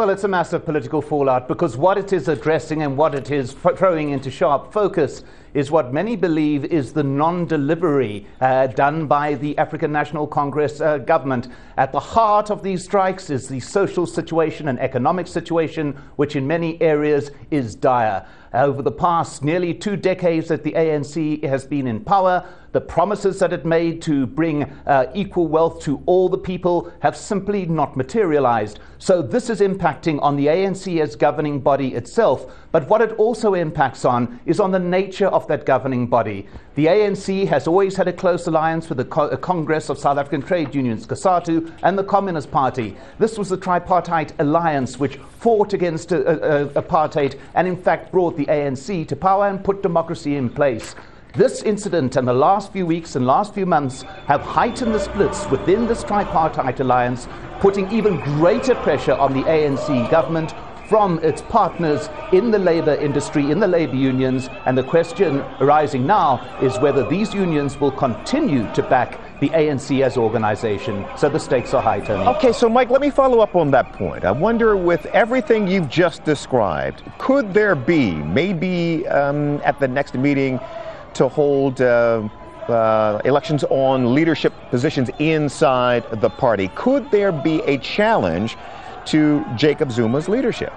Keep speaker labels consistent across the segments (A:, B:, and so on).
A: Well, it's a massive political fallout because what it is addressing and what it is throwing into sharp focus is what many believe is the non-delivery done by the African National Congress government. At the heart of these strikes is the social situation and economic situation, which in many areas is dire. Over the past nearly 2 decades that the ANC has been in power, the promises that it made to bring equal wealth to all the people have simply not materialized. So this is impacting on the ANC as governing body itself. But what it also impacts on is on the nature of that governing body. The ANC has always had a close alliance with the Congress of South African Trade Unions, COSATU, and the Communist Party. This was the tripartite alliance which fought against apartheid and in fact brought the ANC to power and put democracy in place. This incident and the last few weeks and last few months have heightened the splits within this tripartite alliance, putting even greater pressure on the ANC government from its partners in the labour industry, in the labour unions, and the question arising now is whether these unions will continue to back the ANC as organisation. So the stakes are high, Tony.
B: Okay, so Mike, let me follow up on that point. I wonder, with everything you've just described, could there be, maybe at the next meeting to hold elections on leadership positions inside the party, could there be a challenge to Jacob Zuma's leadership?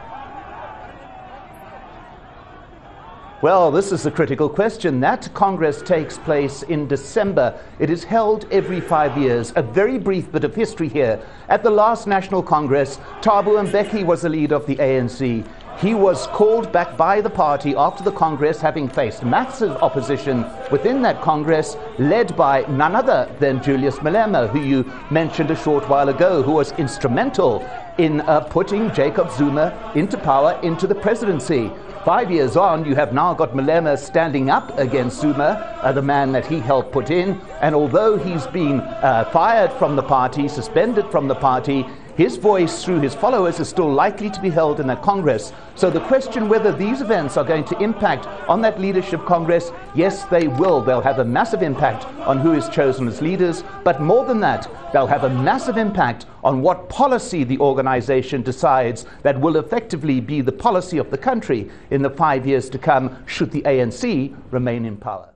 A: Well, this is a critical question. That Congress takes place in December. It is held every 5 years. A very brief bit of history here. At the last National Congress, Thabo Mbeki was the leader of the ANC. He was called back by the party after the Congress, having faced massive opposition within that Congress, led by none other than Julius Malema, who you mentioned a short while ago, who was instrumental in putting Jacob Zuma into power, into the presidency. 5 years on, you have now got Malema standing up against Zuma, the man that he helped put in, and although he's been fired from the party, suspended from the party, his voice through his followers is still likely to be held in that Congress. So the question whether these events are going to impact on that leadership Congress, yes, they will. They'll have a massive impact on who is chosen as leaders, but more than that, they'll have a massive impact on what policy the organization decides that will effectively be the policy of the country in the 5 years to come, should the ANC remain in power.